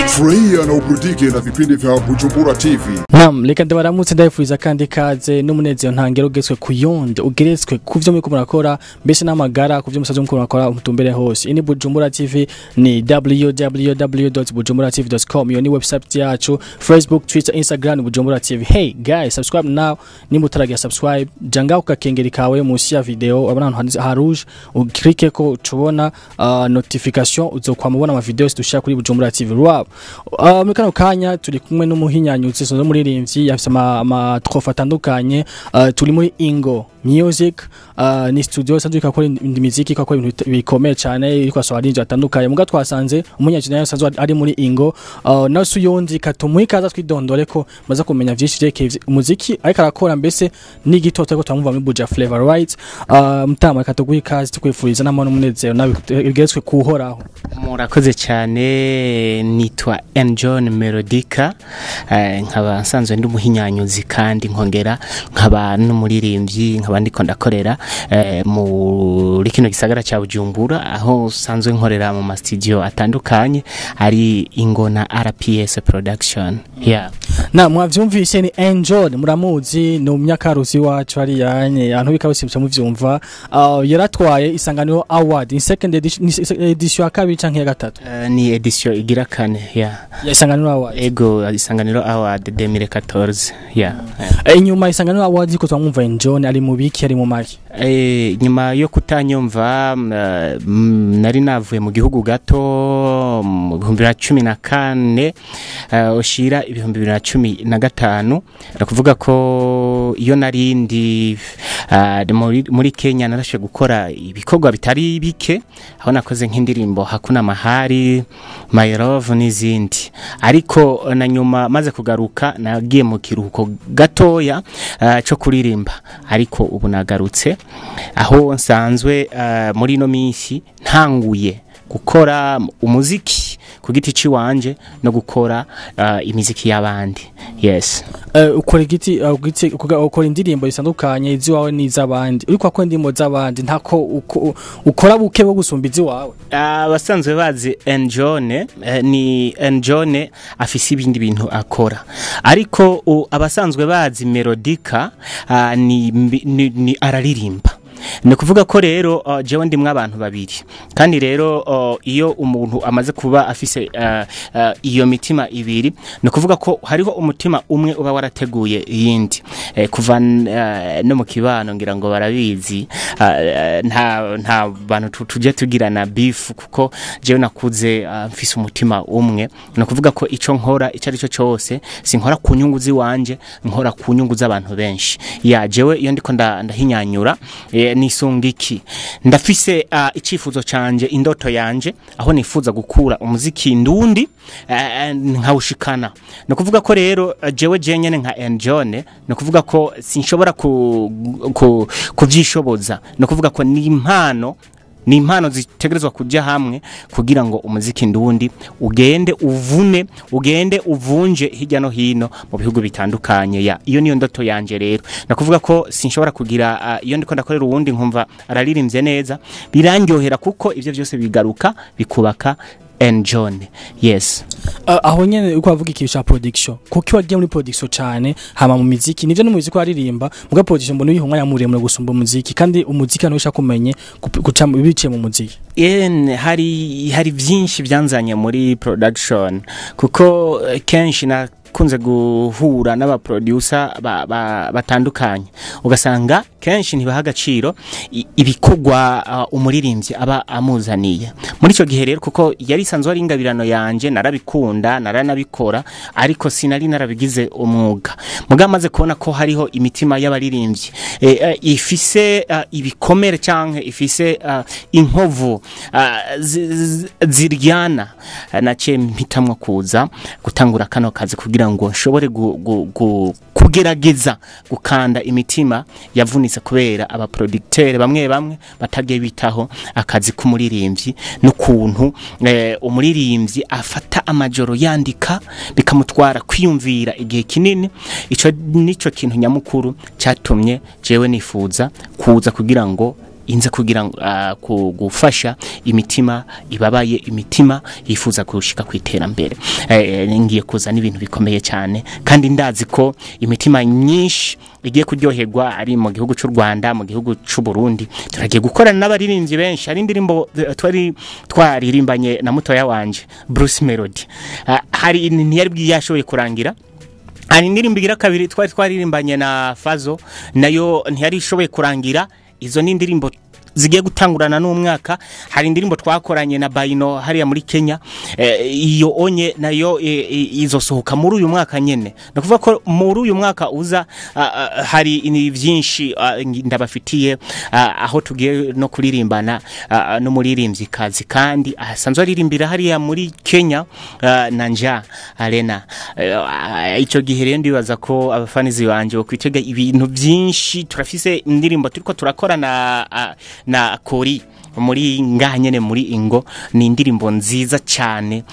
Furahia na uburudike na vipindi vya Bujumbura TV. Naam, reka ndabaramutse ndayifuriza kandi kaze n'umunezero ntangero ugezwe kuyonde ugeretswe kuvyo muri murakora mbese n'amagara kuvyo musaje muri murakora umutumbere hose. Ini Bujumbura TV ni www.bujumburatv.com yo ni website yacu, Facebook, Twitter, Instagram Bujumbura TV. Hey guys, subscribe now. Nimutaragira subscribe, janga ukakengeri kawe musi ya video abana handitse harouge uklike ko tubona notification uzokwamubona ama videos dushaka kuri Bujumbura TV. Wow. Mekano kanya turi kumwe n'umuhinyanyutse so muririmbyi yafise ama trofa atandukanye turi muri Ingo Music ni studio sanzwe kakora imiziki kakora ibintu bikomeye cyane iri kwaso arinje atandukanye muga twasanze umunyanyutse nayo sanzwe ari muri Ingo naso yonzi katumuye kaza twidondore ko maza kumenya vyinshi reke umuziki ariko arakora mbese n'igitoto ko twamumva muri Buja Flavor right mutama katuguye kazi tukwifuriza n'amano umunezero nabigezwe kuhoraho. Murakoze cyane nitwa John Melodica nkaba nsanzwe ndi umuhinyanyuzi kandi nkongera nkaba n'umuririmbyi nkaba ndiko ndakorera muri kino gisagara cya Bujumbura aho sanzwe nkorera mu ma studio atandukanye ari Ingona RPS production. Yeah. Na mwavyumvise ni John muramuzi no myakaruzi wacu ari yanye antu bikabisibye mu vyumva yaratwaye isanganiro award in second edition ya kabiri canke ya gatatu ni edition igira kane ya isanganiro award ego isanganiro award 2014 ya inyuma isanganiro award ko twamumva John ari mu biki ari mu maki nyuma yo kutanyumva nari navuye mu gihugu gato mu 2014 ushira 2015 ndakuvuga ko iyo narindi muri Kenya narashe gukora ibikorwa bitari bike aho nakoze nk'indirimbo hakuna mahari my love n'izindi ariko na nyuma maze kugaruka nagiye mu kiruhuko gatoya cyo kuririmba ariko ubu nagarutse aho nsanzwe muri no minsi ntanguye gukora umuziki ku giti ciwanje no gukora imiziki y'abandi. Yes. Ukora igiti ukora indirimbo zitandukanye iziwawe n'izabandi uriko akora indirimbo z'abandi ntako ukora buke bwo gusumba iziwawe. Abasanzwe bazi John ni John afise ibindi bintu akora ariko abasanzwe bazi Melodica ni araririmba. Ni kuvuga ko rero jewe ndimwe abantu babiri kandi rero iyo umuntu amaze kuba afise iyo mitima ibiri no kuvuga ko hariho umutima umwe uba warateguye yindi kuva no mu kibano ngira ngo barabizi nta bantu tuje tugira na beef kuko jewe nakuze mfise umutima umwe no kuvuga ko ico nkora icari cyo cyose sinkora ku nyungu ziwanje nkora ku nyungu z'abantu benshi ya jewe iyo ndiko ndahinyanyura nisungiki ndafise icifuzo canje indoto yanje aho nifuza gukura umuziki ndundi nkawushikana no kuvuga ko rero jewe jenyene nka John no kuvuga ko sinshobora kuvyishoboza no kuvuga ko ni impano zitegerezwa kujya hamwe kugira ngo umuziki ndundi ugende uvunje hirya no hino mu bihugu bitandukanye ya iyo niyo ndoto yanje rero nakuvuga ko sinshobora kugira iyo ndiko ndakorera uwundi nkumva araririmbye neza birangyohera kuko ivyo byose bigaruka bikubaka John. Yes. Aho nyene uko avuga ikintu cha production kuko wagiye muri production cyane hama mu muziki nivyo n'umuziki waririmba muga production mbona uyihonga yamuremure gusumba umuziki kandi umuziki no kumenye guca bice mu muziki. Hari byinshi byanzanye muri production kuko kenshi na kunze guhura n'aba producer batandukanye ugasanga kenshi ntibaha agaciro ibikogwa umuririmbyi aba amuzaniye muri ico gihe rero kuko yari sanzwe ari ingabirano yanje narabikunda naranabikora ariko sinari narabigize umwuga muga maze kubona ko hariho imitima y'abaririmbyi ifise ibikomere canke ifise inkovu ziryana nace mpitamwe kuza gutangura kano kazi kugira ngo nshobore kugerageza gukanda imitima yavunitse kubera aba producteur bamwe batagiye bitaho akazi k'umuririmbyi n'ukuntu umuririmbyi afata amajoro yandika bikamutwara kwiyumvira igihe kinini ico nico kintu nyamukuru cyatumye jewe nifuza kuza kugira ngo inze kugira gufasha imitima ibabaye, imitima yifuza kurushika kwiterambere. Ngiye kuzana ibintu bikomeye cyane kandi ndazi ko imitima nyinshi igiye kuryoherwa ari mu gihugu cy'u Rwanda, mu gihugu cy'u Burundi. Turagiye gukorana n'abaririmbyi benshi. Hari indirimbo twaririmbanye na mutoya wanje Bruce Melody, hari ntiyari bwiyashoboye kurangira. Hari indirimbo igira kabiri twaririmbanye na Fazo, nayo ntiyari ishoboye kurangira. Izo ni indirimbo zigiye gutangurana n'umwaka. Hari indirimbo twakoranye na Baino hariya muri Kenya, iyo onye nayo izosohoka muri uyu mwaka nyene. Nakuvuga ko muri uyu mwaka uza hari byinshi ndabafitiye, aho tugiye no kuririmbana no muririmbyi kazi kandi asanzwe aririmbira hariya muri Kenya, Nanja Arena. Ico gihe rero ndibaza ko abafanizi banje kwitega ibintu byinshi. Turafise indirimbo turiko turakorana na Kori muri nganyene muri Ingo. Ni indirimbo nziza cyane,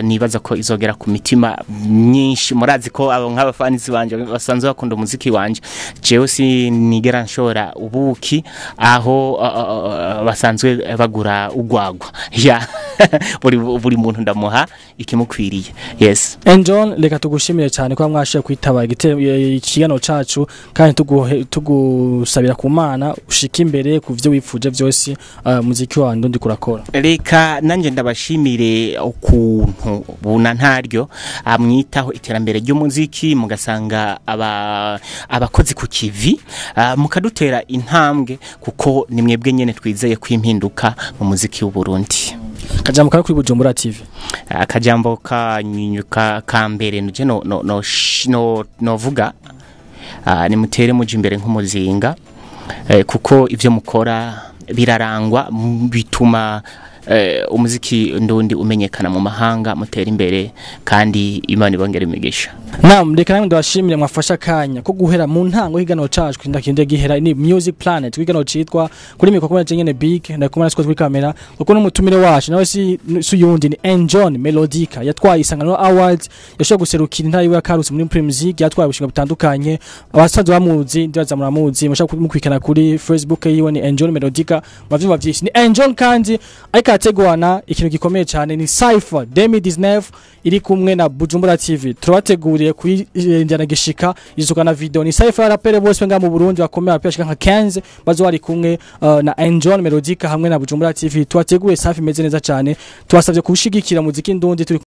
nibaza ko izogera ku mitima myinshi. Murazi ko abo nk'abafanizi banje basanzwe bakunda umuziki wanje. Jewe si nigera nshora ubuki aho basanzwe bagura ugwagwa ya buri muntu ndamuha ikimukwiriye. Yes, John, reka tugushimire cyane ko mwashiye kwitaba ikigano cacu kandi tugusabira ku Mana ushika imbere ku byo wipfuje byose muziki wa ndundi kurakora. Reka nanje ndabashimire ukuntu buna ntaryo amwitaho iterambere ry'umuziki, mugasanga abakozi ku kivi, mukadutera intambwe, kuko ni mwebwe nyene twizeye kwimpinduka mu muziki w'u Burundi. Kajambo kari kuri Bujumbura TV. Akajambo kanyuka kambere nje no vuga, ni mutere muje imbere nk'umuzinga, kuko ivyo mukora birarangwa, bituma umuziki ndundi umenyekana mu mahanga, mutera imbere kandi Imana ibongera imigisha. Naam, reka namwe ndabashimire mwafasha kanya ko guhera mu ntango higano cacu ndakinde gihera ni Music Planet wigano citwa kuri mikoko nyene big ndakumana siko kuri kamera, uko n'umutumire wacu nawe si yundi ni John Melodica yatwaye Isanganiro Awards, yashobora guserukira intara yiwe ya Karusi muri Premier Music, yatwaye ubushinga butandukanye. Abasanzwe bamuzi ndibaza muramuzi, mushaka kumukwikana kuri Facebook yiwe ni John Melodica. Bavyumva byinshi ni John kandi ariko ategwana ikintu gikomeye cyane ni Cypher 2019 iri kumwe na Bujumbura TV. Turabateguriye kuri njyana gishika izuka na video ni Cypher rapere bose nga mu Burundi bakomeye apeshika nka 15 bazo bari kumwe na John Melodica hamwe na Bujumbura TV. Twateguye safi meze neza cyane, twasabye kushigikira muziki ndundi turi